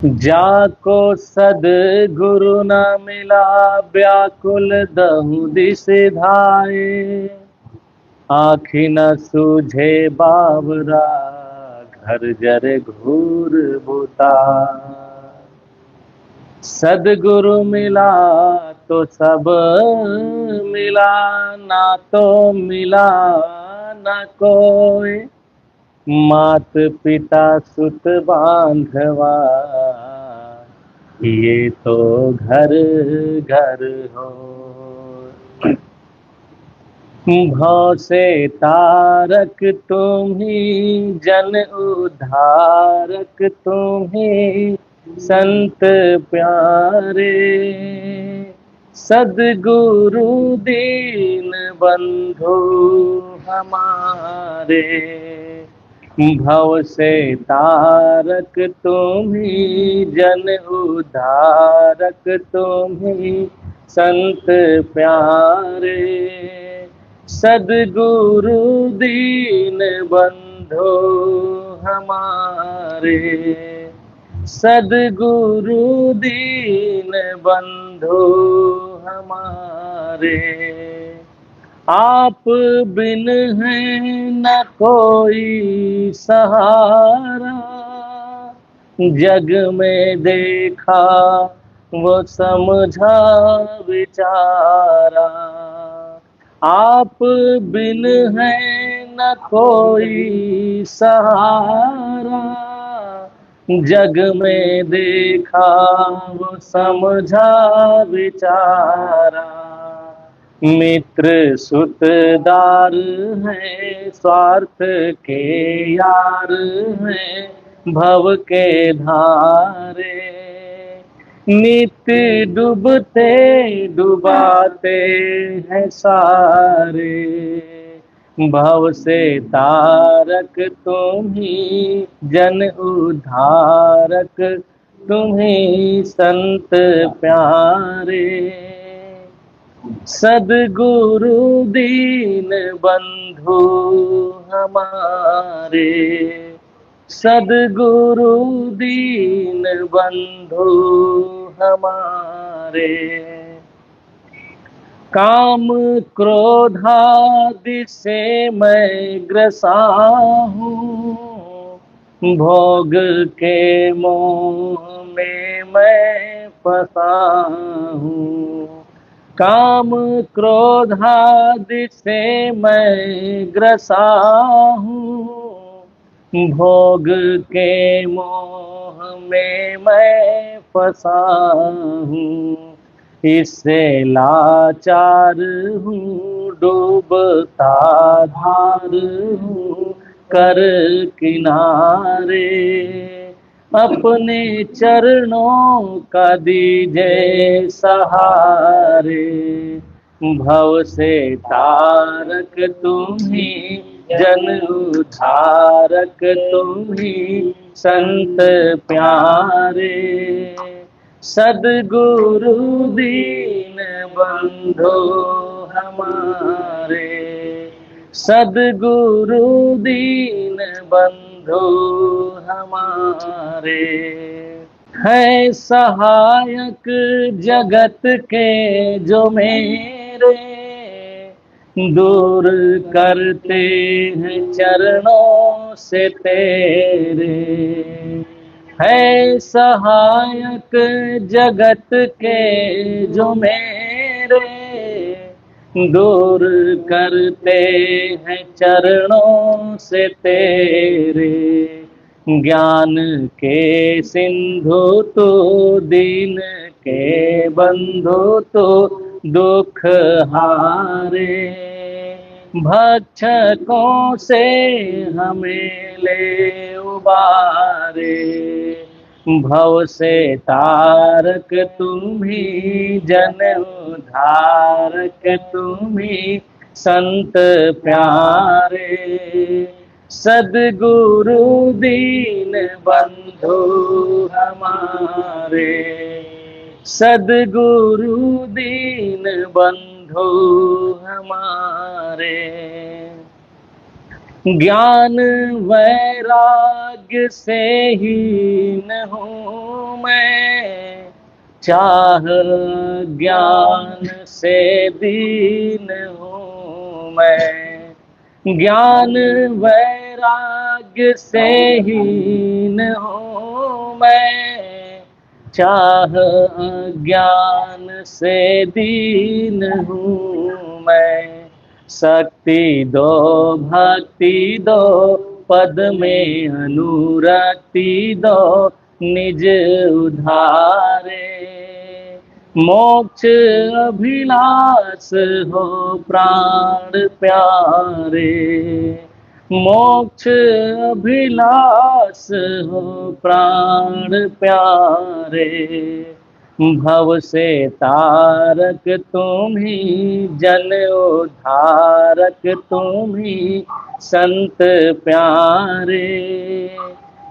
जाको सदगुरु न मिला, व्याकुल दहु दिस धाये। आखि न सूझे बावरा, घर जर घूर बुता। सदगुरु मिला तो सब मिला, ना तो मिला न कोई। मात पिता सुत बांधवा, ये तो घर घर हो। भव से तारक तुम ही, जन उद्धारक तुम ही, संत प्यारे। सदगुरु दीन बंधु हमारे। भव से तारक तुम ही, जन उद्धारक तुम ही, संत प्यारे। सदगुरु दीन बंधो हमारे। सदगुरु दीन बंधो हमारे। आप बिन है न कोई सहारा, जग में देखा वो समझा विचारा। आप बिन है न कोई सहारा, जग में देखा वो समझा विचारा। मित्र सुतदार हैं, स्वार्थ के यार हैं, भव के धारे। नित्य डूबते डुबाते हैं सारे। भव से तारक तुम ही, जन उद्धारक तुम ही, संत प्यारे। सदगुरु दीन बंधु हमारे। सदगुरु दीन बंधु हमारे। काम क्रोधादि से मैं ग्रसा हूँ, भोग के मोह में मैं फंसा हूँ। काम क्रोधादि से मैं ग्रसा हूँ, भोग के मोह में मैं फंसा हूँ। इससे लाचार हूँ, डूबता धार हूँ, कर किनारे। अपने चरणों का दीजिए सहारे। भव से तारक तुम ही, जन उद्धारक तुम ही, संत प्यारे। सदगुरु दीन बंधो हमारे। सदगुरु दीन बंधो हमारे। है सहायक जगत के जो मेरे, दूर करते हैं चरणों से तेरे। है सहायक जगत के जो मेरे, दूर करते हैं चरणों से तेरे। ज्ञान के सिंधु तो, दीन के बंधु तो, दुख हारे। भक्षकों से हमें ले उबारे। भव से तारक तुम ही, जन उद्धारक तुम ही, संत प्यारे। सदगुरु दीन बंधु हमारे। सदगुरु दीन बंधु हमारे। ज्ञान वैराग्य से हीन हूँ मैं, चाह ज्ञान से दीन हूँ मैं। ज्ञान वैराग्य से हीन हूँ मैं, चाह ज्ञान से दीन हूँ मैं। शक्ति दो भक्ति दो, पद में अनुरक्ति दो, निज उधारे। मोक्ष अभिलाष हो प्राण प्यारे, मोक्ष अभिलाष हो प्राण प्यारे। भव से तारक तुम ही, जन उद्धारक तुम ही, संत प्यारे।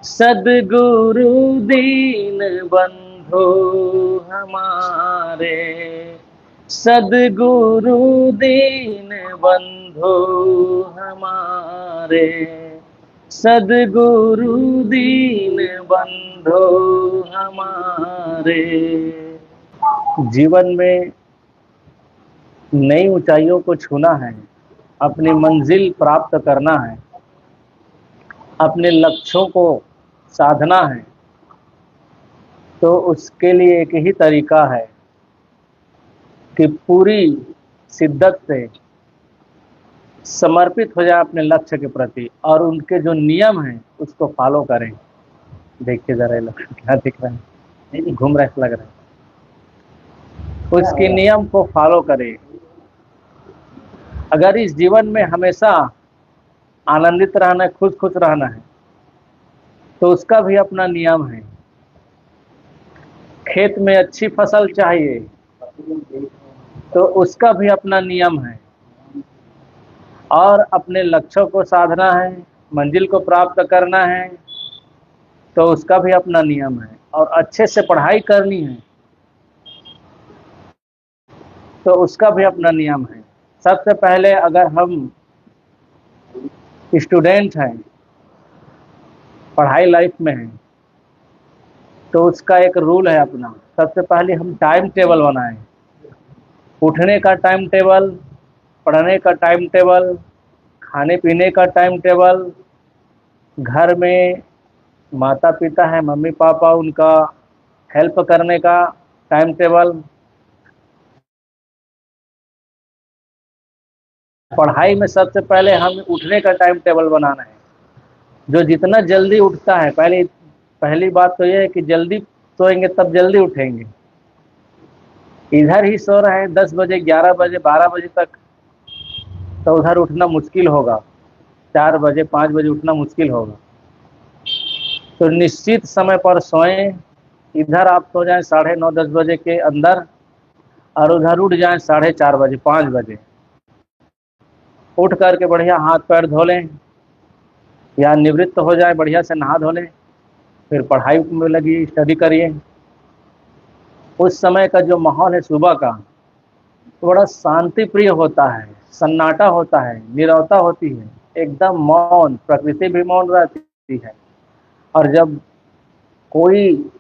सद्गुरु दीन बंधु हमारे, सद्गुरु दीन बंधु हमारे, सद्गुरु दीन बंधु हमारे। जीवन में नई ऊंचाइयों को छूना है, अपनी मंजिल प्राप्त करना है, अपने लक्ष्यों को साधना है, तो उसके लिए एक ही तरीका है कि पूरी शिद्दत से समर्पित हो जाए अपने लक्ष्य के प्रति और उनके जो नियम हैं उसको फॉलो करें। देखिए जरा ये लक्ष्य क्या दिख रहा है, नहीं घूम रहा है, लग रहा है। उसके नियम को फॉलो करें। अगर इस जीवन में हमेशा आनंदित रहना है, खुश खुश रहना है, तो उसका भी अपना नियम है। खेत में अच्छी फसल चाहिए तो उसका भी अपना नियम है। और अपने लक्ष्यों को साधना है, मंजिल को प्राप्त करना है, तो उसका भी अपना नियम है। और अच्छे से पढ़ाई करनी है तो उसका भी अपना नियम है। सबसे पहले अगर हम स्टूडेंट हैं, पढ़ाई लाइफ में हैं, तो उसका एक रूल है अपना। सबसे पहले हम टाइम टेबल बनाएं, उठने का टाइम टेबल, पढ़ने का टाइम टेबल, खाने पीने का टाइम टेबल, घर में माता पिता है, मम्मी पापा, उनका हेल्प करने का टाइम टेबल। पढ़ाई में सबसे पहले हम उठने का टाइम टेबल बनाना है। जो जितना जल्दी उठता है, पहली बात तो यह है कि जल्दी सोएंगे तब जल्दी उठेंगे। इधर ही सो रहे हैं 10 बजे, 11 बजे, 12 बजे तक, तो उधर उठना मुश्किल होगा। 4 बजे 5 बजे उठना मुश्किल होगा। तो निश्चित समय पर सोएं। इधर आप सो जाएं 9:30 10 बजे के अंदर और उधर उठ जाएं 4:30 बजे 5 बजे। उठ करके बढ़िया हाथ पैर धो लें या निवृत्त हो जाए, बढ़िया से नहा धो लें, फिर पढ़ाई में लगी, स्टडी करिए। उस समय का जो माहौल है सुबह का, थोड़ा शांति प्रिय होता है, सन्नाटा होता है, नीरवता होती है, एकदम मौन, प्रकृति भी मौन रहती है। और जब कोई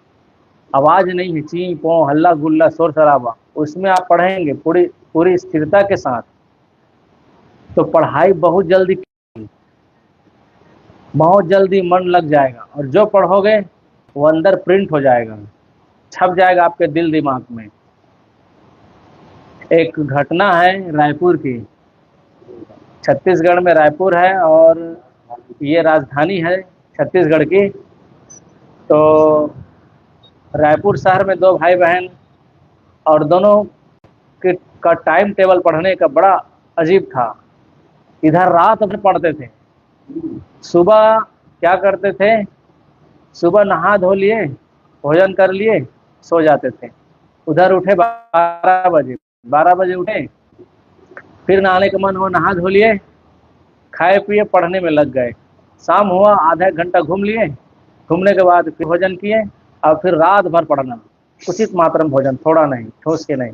आवाज नहीं है, ची पो हल्ला गुल्ला शोर शराबा, उसमें आप पढ़ेंगे पूरी पूरी स्थिरता के साथ, तो पढ़ाई बहुत जल्दी मन लग जाएगा। और जो पढ़ोगे वो अंदर प्रिंट हो जाएगा, छप जाएगा आपके दिल दिमाग में। एक घटना है रायपुर की, छत्तीसगढ़ में रायपुर है और ये राजधानी है छत्तीसगढ़ की। तो रायपुर शहर में 2 भाई बहन, और दोनों का टाइम टेबल पढ़ने का बड़ा अजीब था। इधर रात में पढ़ते थे, सुबह क्या करते थे, सुबह नहा धो लिए, भोजन कर लिए, सो जाते थे। उधर उठे 12 बजे, 12 बजे उठे, फिर नहाने का मन हुआ, नहा धो लिए, खाए पिए, पढ़ने में लग गए। शाम हुआ, आधा घंटा घूम लिए, घूमने के बाद फिर भोजन किए और फिर रात भर पढ़ना। उचित मात्रा में भोजन, थोड़ा नहीं, ठोस के नहीं।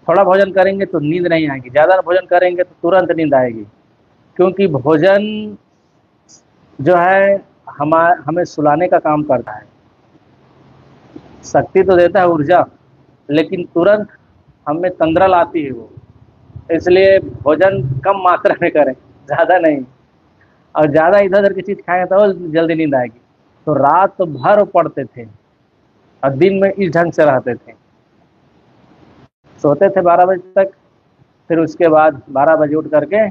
थोड़ा भोजन करेंगे तो नींद नहीं आएगी, ज़्यादा भोजन करेंगे तो तुरंत नींद आएगी। क्योंकि भोजन जो है हमें सुलाने का काम करता है। शक्ति तो देता है, ऊर्जा, लेकिन तुरंत हमें तंद्रा लाती है वो। इसलिए भोजन कम मात्रा में करें, ज़्यादा नहीं। और ज़्यादा इधर उधर की चीज़ खाएंगे तो जल्दी नींद आएगी। तो रात भर पढ़ते थे और दिन में इस ढंग से रहते थे। सोते थे 12 बजे तक, फिर उसके बाद 12 बजे उठ करके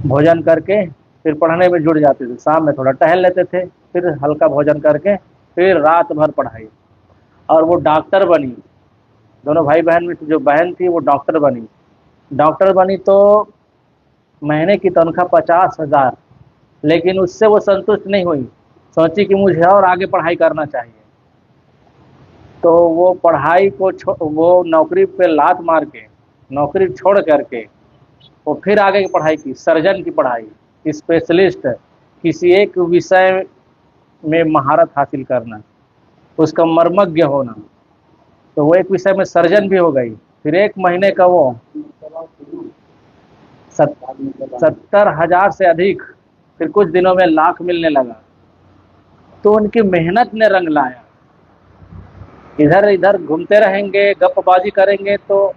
भोजन करके फिर पढ़ने में जुट जाते थे। शाम में थोड़ा टहल लेते थे, फिर हल्का भोजन करके फिर रात भर पढ़ाई। और वो डॉक्टर बनी। दोनों भाई बहन में जो बहन थी वो डॉक्टर बनी। डॉक्टर बनी तो महीने की तनख्वाह 50,000। लेकिन उससे वो संतुष्ट नहीं हुई, सोची कि मुझे और आगे पढ़ाई करना चाहिए। तो वो पढ़ाई को वो नौकरी पे लात मार के नौकरी छोड़ करके वो फिर आगे की पढ़ाई की, सर्जन की पढ़ाई, स्पेशलिस्ट, किसी एक विषय में महारत हासिल करना, उसका मर्मज्ञ होना। तो वो एक विषय में सर्जन भी हो गई। फिर 1 महीने का वो 70,000 से अधिक, फिर कुछ दिनों में लाख मिलने लगा। तो उनकी मेहनत ने रंग लाया। इधर इधर घूमते रहेंगे, गपबाजी करेंगे तो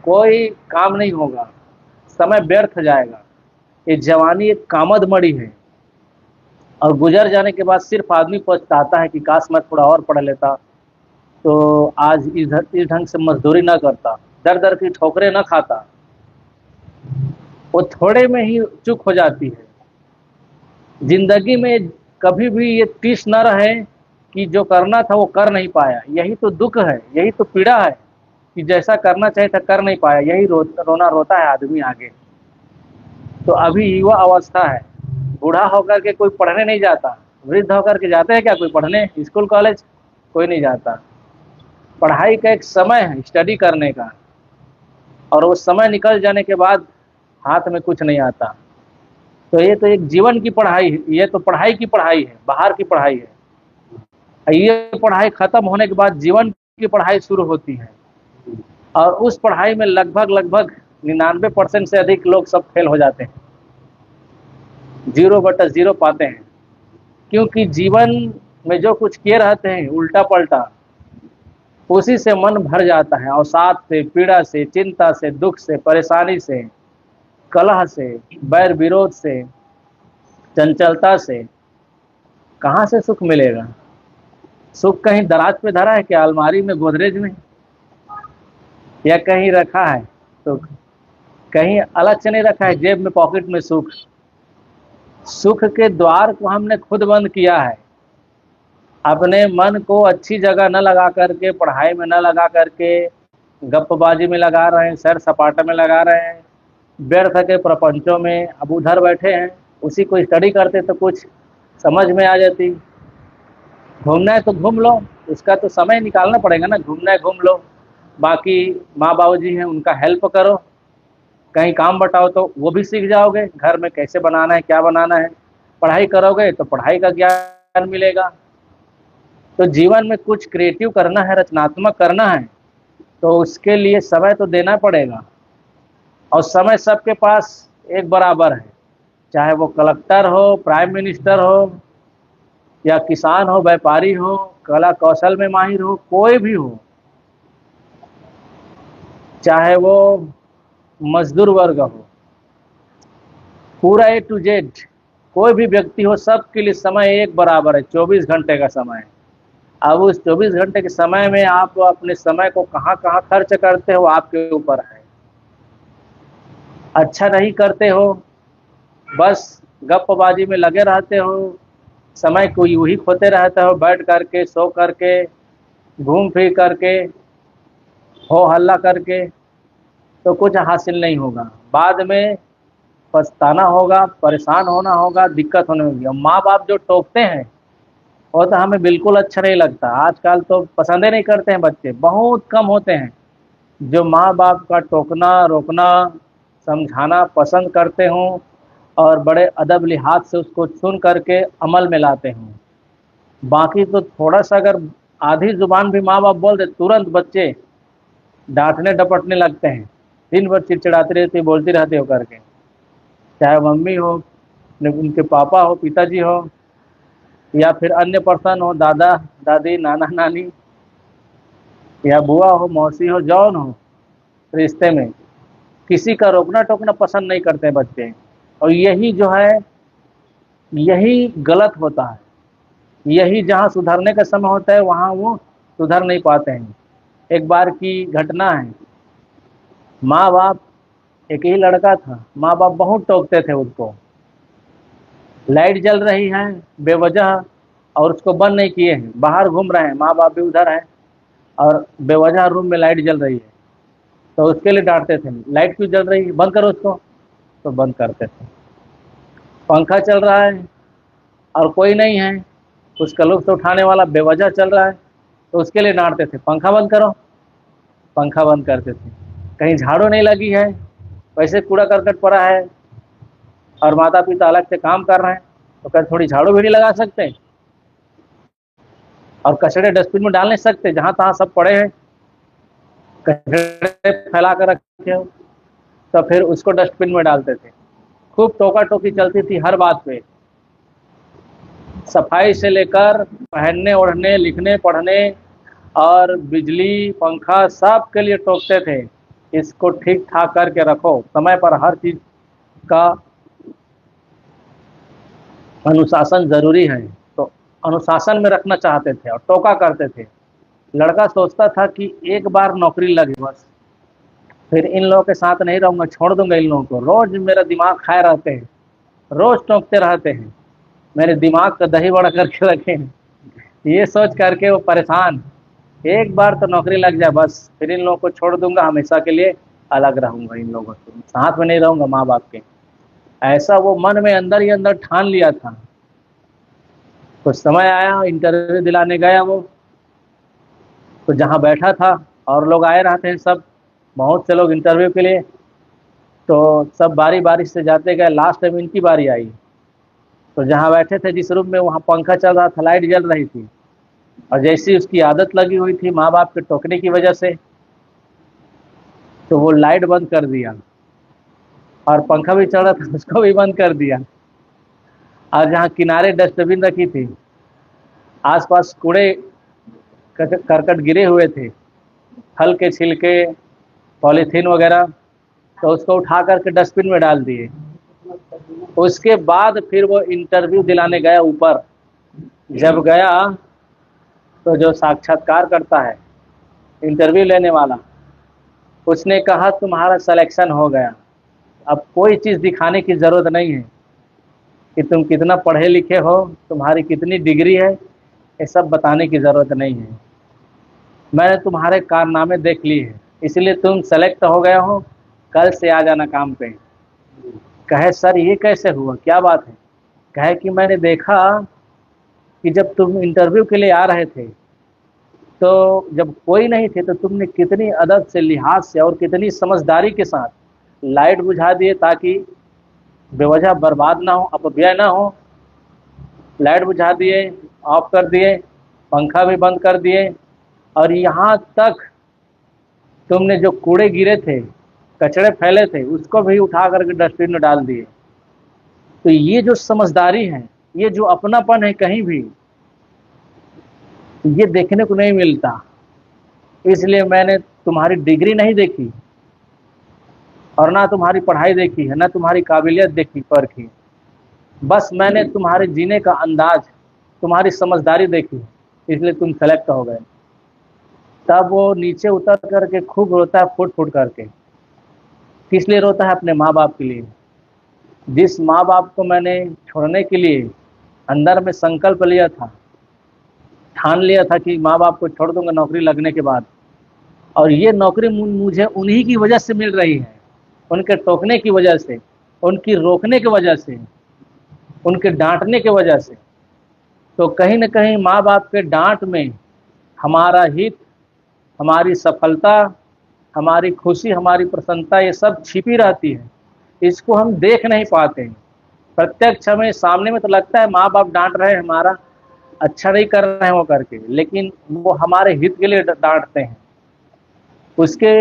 कोई काम नहीं होगा, समय व्यर्थ जाएगा। ये जवानी एक कामद मणि है, और गुजर जाने के बाद सिर्फ आदमी पछताता है कि काश मैं थोड़ा और पढ़ लेता, तो आज इस ढंग से मजदूरी ना करता, दर दर की ठोकरें ना खाता। वो थोड़े में ही चूक हो जाती है। जिंदगी में कभी भी ये टिस न रहे कि जो करना था वो कर नहीं पाया। यही तो दुख है, यही तो पीड़ा है कि जैसा करना चाहिए था कर नहीं पाया। यही रोना रोता है आदमी आगे। तो अभी युवा अवस्था है, बूढ़ा होकर के कोई पढ़ने नहीं जाता। वृद्ध होकर के जाते हैं क्या कोई पढ़ने, स्कूल कॉलेज? कोई नहीं जाता। पढ़ाई का एक समय है स्टडी करने का, और वो समय निकल जाने के बाद हाथ में कुछ नहीं आता। तो ये तो एक जीवन की पढ़ाई है, ये तो पढ़ाई की पढ़ाई है, बाहर की पढ़ाई है। ये पढ़ाई खत्म होने के बाद जीवन की पढ़ाई शुरू होती है। और उस पढ़ाई में लगभग लगभग 99% से अधिक लोग सब फेल हो जाते हैं, 0/0 पाते हैं। क्योंकि जीवन में जो कुछ किए रहते हैं उल्टा पलटा, उसी से मन भर जाता है। अवसाद से, पीड़ा से, चिंता से, दुख से, परेशानी से, कलह से, बैर विरोध से, चंचलता से कहाँ से सुख मिलेगा? सुख कहीं दराज पे धरा है क्या, अलमारी में, गोदरेज में, या कहीं रखा है? तो कहीं अलग से नहीं रखा है जेब में, पॉकेट में सुख। सुख के द्वार को हमने खुद बंद किया है। अपने मन को अच्छी जगह न लगा करके, पढ़ाई में न लगा करके, गप्पबाजी में लगा रहे हैं, सैर सपाटा में लगा रहे हैं, व्यर्थ के प्रपंचों में। अब उधर बैठे हैं, उसी को स्टडी करते तो कुछ समझ में आ जाती। घूमना है तो घूम लो, उसका तो समय निकालना पड़ेगा ना। घूमना है घूम लो, बाकी माँ बाबू जी हैं उनका हेल्प करो, कहीं काम बटाओ तो वो भी सीख जाओगे, घर में कैसे बनाना है, क्या बनाना है। पढ़ाई करोगे तो पढ़ाई का ज्ञान मिलेगा। तो जीवन में कुछ क्रिएटिव करना है, रचनात्मक करना है, तो उसके लिए समय तो देना पड़ेगा। और समय सबके पास एक बराबर है, चाहे वो कलेक्टर हो, प्राइम मिनिस्टर हो, या किसान हो, व्यापारी हो, कला कौशल में माहिर हो, कोई भी हो, चाहे वो मजदूर वर्ग हो, पूरा A to Z कोई भी व्यक्ति हो, सबके लिए समय एक बराबर है, 24 घंटे का समय है। अब उस 24 घंटे के समय में आप अपने समय को कहाँ कहाँ खर्च करते हो आपके ऊपर है। अच्छा नहीं करते हो, बस गप्पबाजी में लगे रहते हो, समय को यूं ही खोते रहते हो, बैठ करके, सो करके, घूम फिर करके, हो हल्ला करके, तो कुछ हासिल नहीं होगा। बाद में पछताना होगा, परेशान होना होगा, दिक्कत होने होगी। और माँ बाप जो टोकते हैं वो तो हमें बिल्कुल अच्छा नहीं लगता। आजकल तो पसंद ही नहीं करते हैं, बच्चे बहुत कम होते हैं जो माँ बाप का टोकना, रोकना, समझाना पसंद करते हों, और बड़े अदब लिहाज से उसको सुन करके अमल में लाते हों। बाकी तो थोड़ा सा अगर आधी जुबान भी माँ बाप बोल दे, तुरंत बच्चे डांटने डपटने लगते हैं। दिन भर चिड़चिड़ाती रहती, बोलती रहती हो करके, चाहे मम्मी हो, उनके पापा हो, पिताजी हो, या फिर अन्य पर्सन हो, दादा दादी, नाना नानी, या बुआ हो, मौसी हो, जौन हो, रिश्ते में किसी का रोकना टोकना पसंद नहीं करते हैं बच्चे। और यही जो है, यही गलत होता है। यही जहाँ सुधरने का समय होता है वहाँ वो सुधर नहीं पाते हैं। एक बार की घटना है, माँ बाप, एक ही लड़का था, माँ बाप बहुत टोकते थे उसको। लाइट जल रही है बेवजह और उसको बंद नहीं किए हैं, बाहर घूम रहे हैं, माँ बाप भी उधर हैं, और बेवजह रूम में लाइट जल रही है, तो उसके लिए डांटते थे, लाइट क्यों जल रही है, बंद करो उसको, तो बंद करते थे। पंखा चल रहा है और कोई नहीं है, उसका लुत्फ उठाने वाला बेवजह चल रहा है, तो उसके लिए डांटते थे, पंखा बंद करो, पंखा बंद करते थे। कहीं झाड़ू नहीं लगी है, वैसे कूड़ा करकट पड़ा है और माता पिता अलग से काम कर रहे हैं, तो क्या थोड़ी झाड़ू भी नहीं लगा सकते? और कचड़े डस्टबिन में डाल नहीं सकते? जहां तहां सब पड़े हैं, कचड़े फैला कर रखे हो, तो फिर उसको डस्टबिन में डालते थे। खूब टोका टोकी चलती थी हर बात पे, सफाई से लेकर पहनने ओढ़ने, लिखने पढ़ने, और बिजली पंखा सब के लिए टोकते थे। इसको ठीक ठाक करके रखो, समय पर हर चीज का अनुशासन जरूरी है। तो अनुशासन में रखना चाहते थे और टोका करते थे। लड़का सोचता था कि एक बार नौकरी लगे बस, फिर इन लोगों के साथ नहीं रहूंगा, छोड़ दूंगा इन लोगों को, रोज मेरा दिमाग खाए रहते हैं, रोज टोकते रहते हैं, मेरे दिमाग का दही बड़ा करके रखे हैं। ये सोच करके वो परेशान, एक बार तो नौकरी लग जाए बस, फिर इन लोगों को छोड़ दूंगा, हमेशा के लिए अलग रहूंगा, इन लोगों से साथ में नहीं रहूंगा माँ बाप के। ऐसा वो मन में अंदर ही अंदर ठान लिया था। कुछ समय आया, इंटरव्यू दिलाने गया वो, तो जहाँ बैठा था और लोग आए रहते हैं सब, बहुत से लोग इंटरव्यू के लिए, तो सब बारी बारी से जाते गए, लास्ट टाइम इनकी बारी आई। तो जहाँ बैठे थे जिस रूम में, वहाँ पंखा चल रहा था, लाइट जल रही थी, और जैसी उसकी आदत लगी हुई थी माँ बाप के टोकने की वजह से, तो वो लाइट बंद कर दिया, और पंखा भी चल रहा था उसको भी बंद कर दिया। और जहाँ किनारे डस्टबिन रखी थी, आसपास कूड़े करकट गिरे हुए थे, फल के छिलके, पॉलीथीन वगैरह, तो उसको उठा करके डस्टबिन में डाल दिए। उसके बाद फिर वो इंटरव्यू दिलाने गया ऊपर। जब गया तो जो साक्षात्कार करता है, इंटरव्यू लेने वाला, उसने कहा तुम्हारा सिलेक्शन हो गया, अब कोई चीज़ दिखाने की ज़रूरत नहीं है कि तुम कितना पढ़े लिखे हो, तुम्हारी कितनी डिग्री है, ये सब बताने की ज़रूरत नहीं है, मैंने तुम्हारे कारनामे देख लिए हैं, इसलिए तुम सेलेक्ट हो गए हो, कल से आ जाना काम पे। कहे सर ये कैसे हुआ, क्या बात है? कहे कि मैंने देखा कि जब तुम इंटरव्यू के लिए आ रहे थे, तो जब कोई नहीं थे, तो तुमने कितनी अदब से, लिहाज से और कितनी समझदारी के साथ लाइट बुझा दिए ताकि बेवजह बर्बाद ना हो, अपव्यय ना हो, लाइट बुझा दिए, ऑफ कर दिए, पंखा भी बंद कर दिए, और यहाँ तक तुमने जो कूड़े गिरे थे, कचड़े फैले थे, उसको भी उठा करके डस्टबिन में डाल दिए। तो ये जो समझदारी है, ये जो अपनापन है, कहीं भी ये देखने को नहीं मिलता। इसलिए मैंने तुम्हारी डिग्री नहीं देखी, और ना तुम्हारी पढ़ाई देखी है, ना तुम्हारी काबिलियत देखी परखी, बस मैंने तुम्हारे जीने का अंदाज, तुम्हारी समझदारी देखी, इसलिए तुम सेलेक्ट हो गए। तब वो नीचे उतर करके खूब रोता है, फुट फुट करके। किस लिए रोता है? अपने माँ बाप के लिए। जिस माँ बाप को मैंने छोड़ने के लिए अंदर में संकल्प लिया था, ठान लिया था कि माँ बाप को छोड़ दूंगा नौकरी लगने के बाद, और ये नौकरी मुझे उन्हीं की वजह से मिल रही है, उनके टोकने की वजह से, उनकी रोकने की वजह से, उनके डांटने की वजह से, तो कहीं ना कहीं माँ बाप के डांट में हमारा हित, हमारी सफलता, हमारी खुशी, हमारी प्रसन्नता, ये सब छिपी रहती है। इसको हम देख नहीं पाते हैं। प्रत्यक्ष हमें सामने में तो लगता है माँ बाप डांट रहे हैं, हमारा अच्छा नहीं कर रहे हैं वो करके, लेकिन वो हमारे हित के लिए डांटते हैं। उसके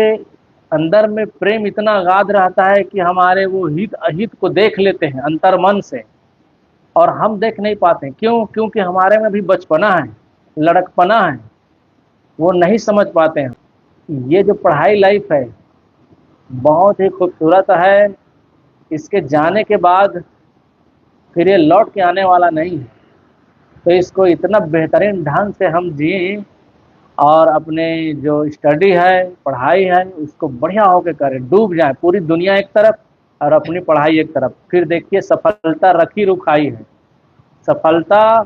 अंदर में प्रेम इतना गाढ़ रहता है कि हमारे वो हित अहित को देख लेते हैं अंतर मन से, और हम देख नहीं पाते। क्यों? क्योंकि हमारे में भी बचपना है, लड़कपना है, वो नहीं समझ पाते हैं। ये जो पढ़ाई लाइफ है बहुत ही खूबसूरत है। इसके जाने के बाद फिर ये लौट के आने वाला नहीं है। तो इसको इतना बेहतरीन ढंग से हम जिए और अपने जो स्टडी है, पढ़ाई है, उसको बढ़िया होके करें, डूब जाए। पूरी दुनिया एक तरफ और अपनी पढ़ाई एक तरफ, फिर देखिए सफलता रखी रुखाई है। सफलता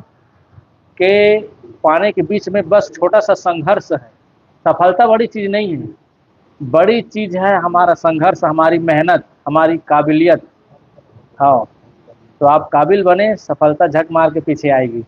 के पाने के बीच में बस छोटा सा संघर्ष है। सफलता बड़ी चीज नहीं है, बड़ी चीज है हमारा संघर्ष, हमारी मेहनत, हमारी काबिलियत। हाँ, तो आप काबिल बने, सफलता झक मार के पीछे आएगी।